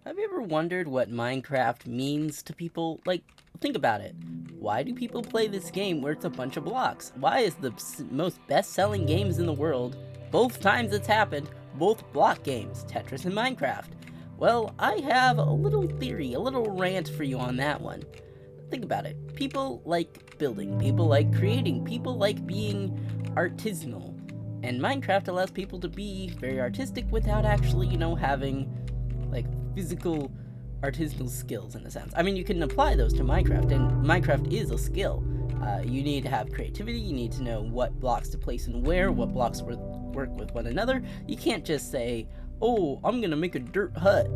Have you ever wondered what Minecraft means to people? Like, think about it. Why do people play this game where it's a bunch of blocks? Why is the most best-selling games in the world, both times it's happened, both block games, Tetris and Minecraft? Well, I have a little theory, a little rant for you on that one. Think about it. People like building, people like creating, people like being artisanal. And Minecraft allows people to be very artistic without actually, having like physical artisanal skills in a sense. I mean, you can apply those to Minecraft, and Minecraft is a skill. You need to have creativity, you need to know what blocks to place and where, what blocks work with one another. You can't just say, oh, I'm gonna make a dirt hut.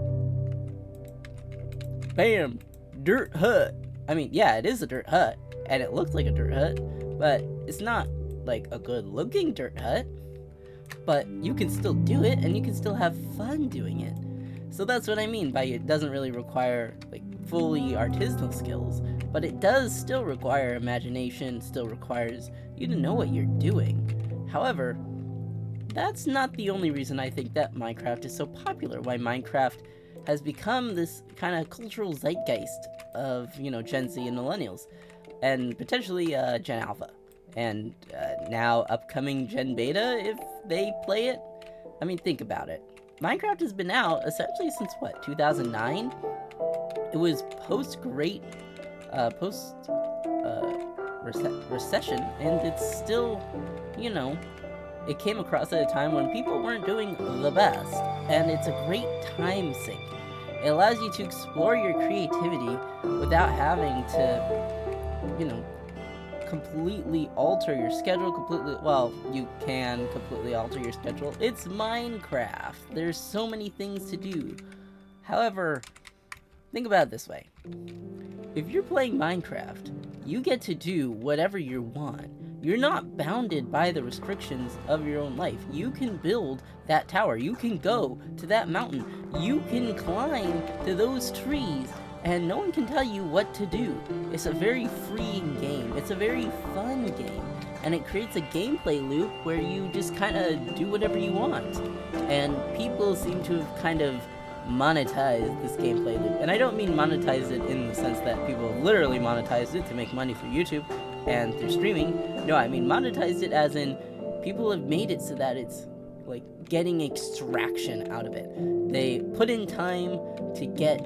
Bam! Dirt hut! I mean, yeah, it is a dirt hut, and it looks like a dirt hut, but it's not like a good looking dirt hut. But you can still do it, and you can still have fun doing it. So that's what I mean by it doesn't really require like fully artisanal skills, but it does still require imagination, still requires you to know what you're doing. However, that's not the only reason I think that Minecraft is so popular, why Minecraft has become this kind of cultural zeitgeist of, Gen Z and millennials, and potentially Gen Alpha, and now upcoming Gen Beta if they play it. I mean, think about it. Minecraft has been out essentially since what, 2009? It was post recession, and it's still, you know, it came across at a time when people weren't doing the best, and it's a great time sink. It allows you to explore your creativity without having to, completely alter your schedule. You can completely alter your schedule. It's Minecraft. There's so many things to do. However, think about it this way. If you're playing Minecraft, you get to do whatever you want. You're not bounded by the restrictions of your own life. You can build that tower. You can go to that mountain. You can climb to those trees, and no one can tell you what to do. It's a very freeing game. It's a very fun game. And it creates a gameplay loop where you just kind of do whatever you want. And people seem to have kind of monetized this gameplay loop. And I don't mean monetize it in the sense that people literally monetized it to make money for YouTube and through streaming. No, I mean monetized it as in people have made it so that it's like getting extraction out of it. They put in time to get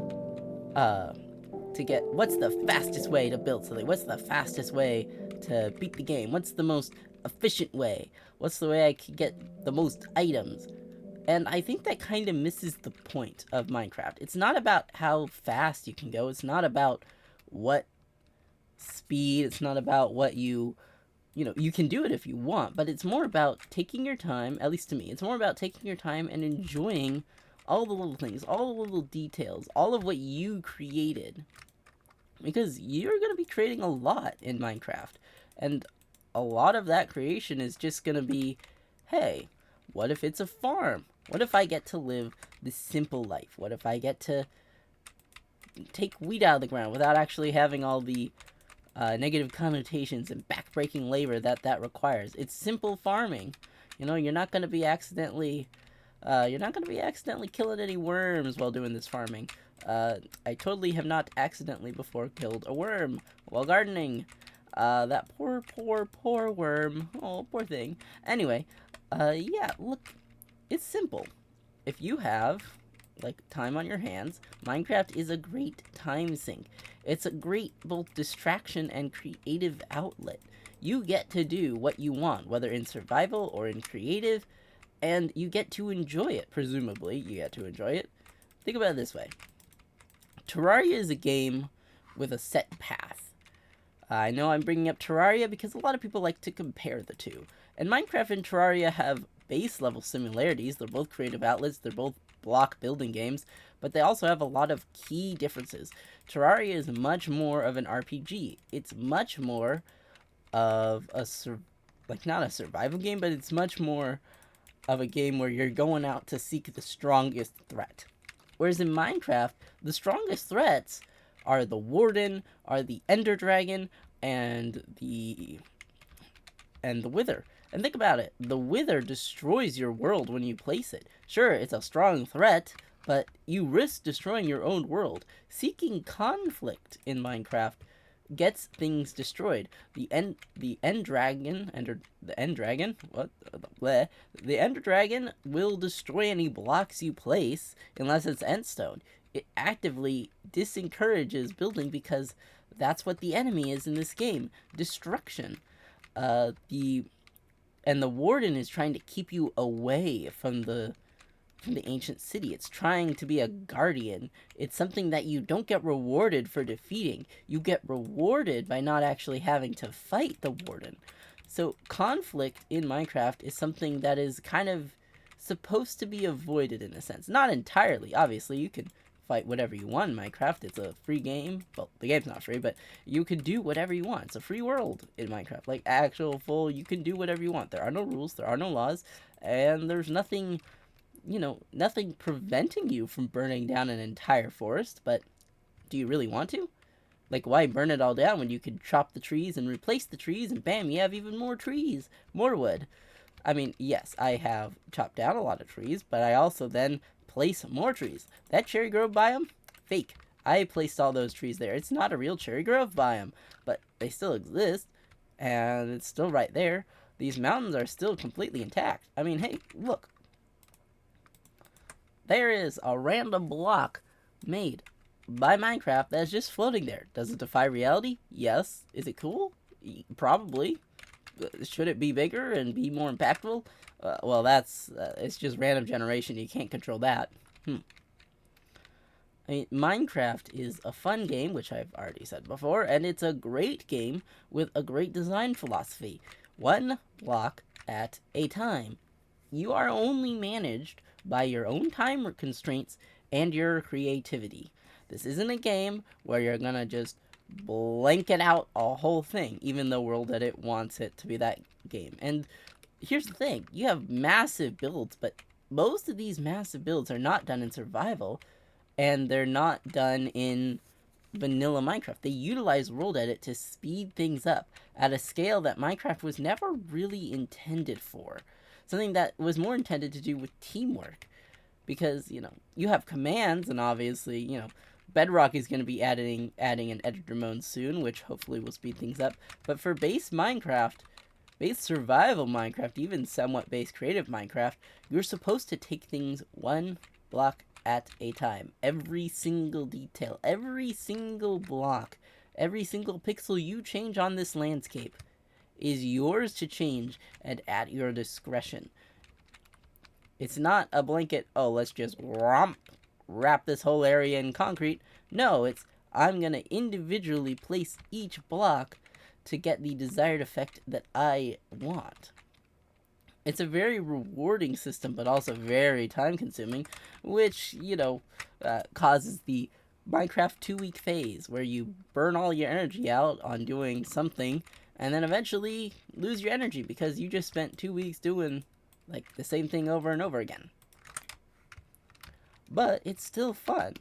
what's the fastest way to build something? What's the fastest way to beat the game? What's the most efficient way? What's the way I can get the most items? And I think that kind of misses the point of Minecraft. It's not about how fast you can go. It's not about what speed. It's not about what you can do it if you want. But it's more about taking your time, at least to me. It's more about taking your time and enjoying all the little things, all the little details, all of what you created. Because you're going to be creating a lot in Minecraft. And a lot of that creation is just going to be, hey, what if it's a farm? What if I get to live this simple life? What if I get to take wheat out of the ground without actually having all the negative connotations and backbreaking labor that requires? It's simple farming. You're not going to be accidentally killing any worms while doing this farming. I totally have not accidentally before killed a worm while gardening. That poor worm. Oh, poor thing. Anyway, yeah, look, it's simple. If you have, time on your hands, Minecraft is a great time sink. It's a great both distraction and creative outlet. You get to do what you want, whether in survival or in creative, and you get to enjoy it, presumably. You get to enjoy it. Think about it this way. Terraria is a game with a set path. I know I'm bringing up Terraria because a lot of people like to compare the two. And Minecraft and Terraria have base level similarities. They're both creative outlets. They're both block building games. But they also have a lot of key differences. Terraria is much more of an RPG. It's much more of not a survival game, but it's much more of a game where you're going out to seek the strongest threat. Whereas in Minecraft, the strongest threats are the Warden, are the Ender Dragon, and the Wither. And think about it, the Wither destroys your world when you place it. Sure, it's a strong threat, but you risk destroying your own world. Seeking conflict in Minecraft gets things destroyed. The end dragon, the end dragon, what? Bleh. The end dragon will destroy any blocks you place unless it's end stone. It actively disencourages building because that's what the enemy is in this game: destruction. The and the warden is trying to keep you away from the ancient city. It's trying to be a guardian. It's something that you don't get rewarded for defeating. You get rewarded by not actually having to fight the warden. So conflict in Minecraft is something that is kind of supposed to be avoided in a sense. Not entirely, obviously. You can fight whatever you want in Minecraft. It's a free game. Well, the game's not free, but you can do whatever you want. It's a free world in Minecraft. Like, actual full, you can do whatever you want. There are no rules, there are no laws, and there's nothing, nothing preventing you from burning down an entire forest. But do you really want to? Like, why burn it all down when you could chop the trees and replace the trees, and bam, you have even more trees, more wood. I mean, yes, I have chopped down a lot of trees, but I also then place more trees. That cherry grove biome, fake. I placed all those trees there. It's not a real cherry grove biome, but they still exist, and it's still right there. These mountains are still completely intact. I mean, hey, look. There is a random block made by Minecraft that's just floating there. Does it defy reality? Yes. Is it cool? Probably. Should it be bigger and be more impactful? Well, that's it's just random generation. You can't control that. I mean, Minecraft is a fun game, which I've already said before, and it's a great game with a great design philosophy. One block at a time. You are only managed by your own time constraints and your creativity. This isn't a game where you're gonna just blanket out a whole thing, even though World Edit wants it to be that game. And here's the thing, you have massive builds, but most of these massive builds are not done in survival, and they're not done in vanilla Minecraft. They utilize World Edit to speed things up at a scale that Minecraft was never really intended for. Something that was more intended to do with teamwork. Because, you have commands, and obviously, Bedrock is going to be adding an editor mode soon, which hopefully will speed things up. But for base Minecraft, base survival Minecraft, even somewhat base creative Minecraft, you're supposed to take things one block at a time. Every single detail, every single block, every single pixel you change on this landscape is yours to change and at your discretion. It's not a blanket, oh, let's just wrap this whole area in concrete. No, it's, I'm going to individually place each block to get the desired effect that I want. It's a very rewarding system, but also very time-consuming, which, causes the Minecraft 2-week phase, where you burn all your energy out on doing something, and then eventually lose your energy because you just spent 2 weeks doing like the same thing over and over again. But it's still fun.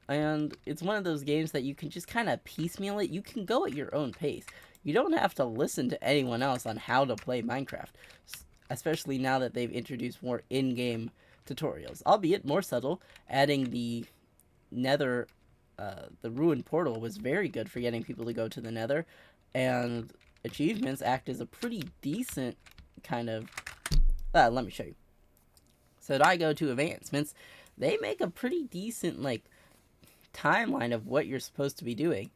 And it's one of those games that you can just kind of piecemeal it. You can go at your own pace. You don't have to listen to anyone else on how to play Minecraft. Especially now that they've introduced more in-game tutorials. Albeit more subtle. Adding the nether, the ruined portal was very good for getting people to go to the nether. And achievements act as a pretty decent kind of... let me show you. So I go to advancements. They make a pretty decent, timeline of what you're supposed to be doing.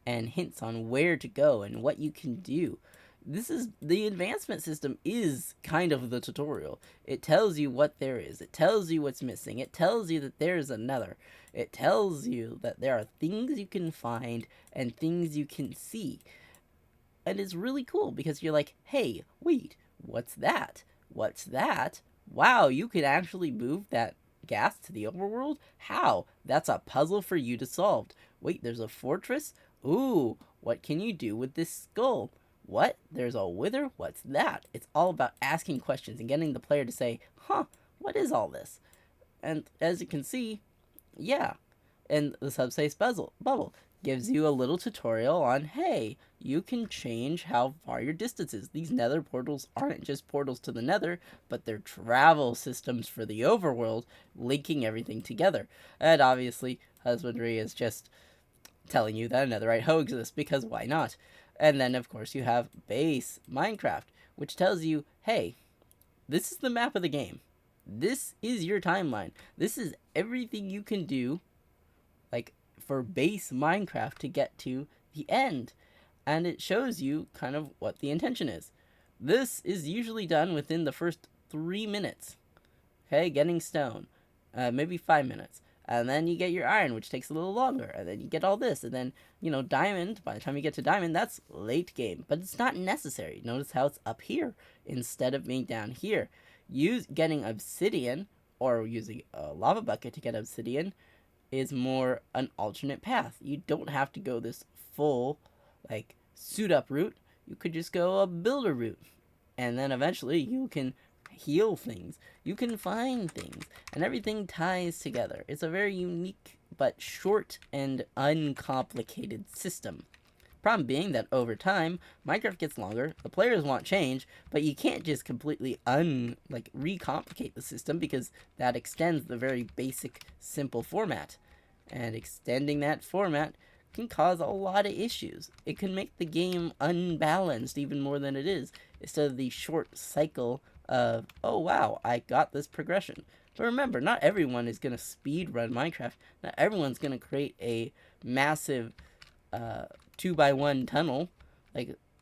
And hints on where to go and what you can do. The advancement system is kind of the tutorial. It tells you what there is. It tells you what's missing. It tells you that there's another. It tells you that there are things you can find and things you can see. And it's really cool because you're like, hey, wait, what's that? What's that? Wow, you can actually move that gas to the overworld? How? That's a puzzle for you to solve. Wait, there's a fortress? Ooh, what can you do with this skull? What? There's a wither? What's that? It's all about asking questions and getting the player to say, huh, what is all this? And as you can see, yeah. And the subspace bubble. gives you a little tutorial on, hey, you can change how far your distance is. These nether portals aren't just portals to the nether, but they're travel systems for the overworld, linking everything together. And obviously, husbandry is just telling you that a netherite hoe exists, because why not? And then, of course, you have base Minecraft, which tells you, hey, this is the map of the game. This is your timeline. This is everything you can do, like, for base Minecraft to get to the end. And it shows you kind of what the intention is. This is usually done within the first 3 minutes. Okay, getting stone. Maybe 5 minutes. And then you get your iron, which takes a little longer. And then you get all this. And then, diamond, by the time you get to diamond, that's late game. But it's not necessary. Notice how it's up here instead of being down here. Getting obsidian, or using a lava bucket to get obsidian, is more an alternate path. You don't have to go this full, like, suit up route. You could just go a builder route. And then eventually you can heal things. You can find things. And everything ties together. It's a very unique but short and uncomplicated system. Problem being that over time, Minecraft gets longer, the players want change, but you can't just completely recomplicate the system, because that extends the very basic, simple format. And extending that format can cause a lot of issues. It can make the game unbalanced even more than it is, instead of the short cycle of, oh wow, I got this progression. But remember, not everyone is going to speed run Minecraft. Not everyone's going to create a massive 2x1 tunnel,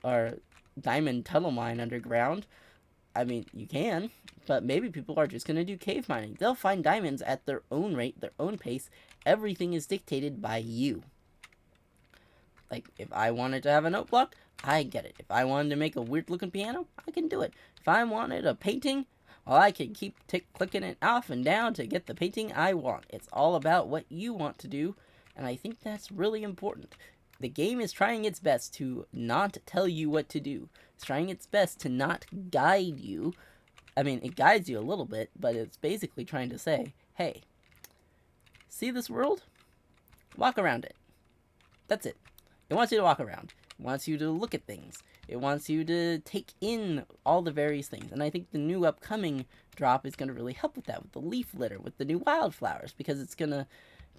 or diamond tunnel mine underground. I mean, you can, but maybe people are just going to do cave mining. They'll find diamonds at their own rate, their own pace. Everything is dictated by you. Like, if I wanted to have an oak block, I get it. If I wanted to make a weird looking piano, I can do it. If I wanted a painting, well, I can keep clicking it off and down to get the painting I want. It's all about what you want to do, and I think that's really important. The game is trying its best to not tell you what to do. It's trying its best to not guide you. I mean, it guides you a little bit, but it's basically trying to say, hey, see this world? Walk around it. That's it. It wants you to walk around. It wants you to look at things. It wants you to take in all the various things. And I think the new upcoming drop is going to really help with that, with the leaf litter, with the new wildflowers, because it's going to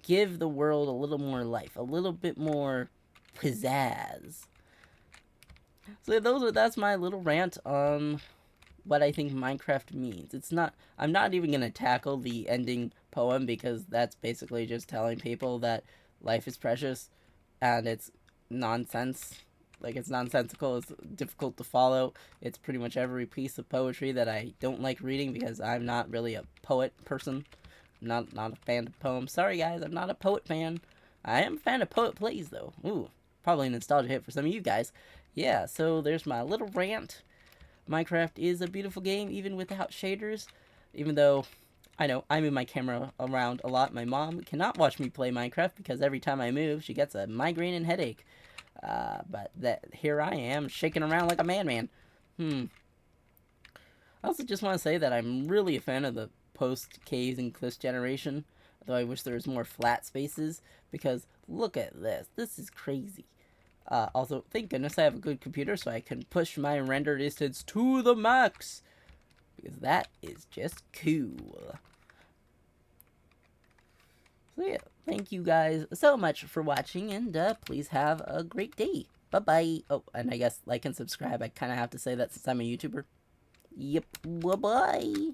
give the world a little more life, a little bit more pizzazz. So that's my little rant on what I think Minecraft means. I'm not even going to tackle the ending poem, because that's basically just telling people that life is precious and it's nonsense. Like, it's nonsensical, it's difficult to follow. It's pretty much every piece of poetry that I don't like reading, because I'm not really a poet person. I'm not a fan of poems. Sorry guys, I'm not a poet fan. I am a fan of poet plays though. Ooh, probably a nostalgia hit for some of you guys. Yeah, so there's my little rant. Minecraft is a beautiful game, even without shaders. Even though, I know, I move my camera around a lot. My mom cannot watch me play Minecraft, because every time I move, she gets a migraine and headache. But here I am, shaking around like a madman. I also just want to say that I'm really a fan of the post-caves and cliffs generation, though I wish there was more flat spaces, because look at this. This is crazy. Also, thank goodness I have a good computer, so I can push my render distance to the max, because that is just cool. So yeah, thank you guys so much for watching, and please have a great day. Bye-bye. Oh, and I guess like and subscribe. I kind of have to say that since I'm a YouTuber. Yep, bye-bye.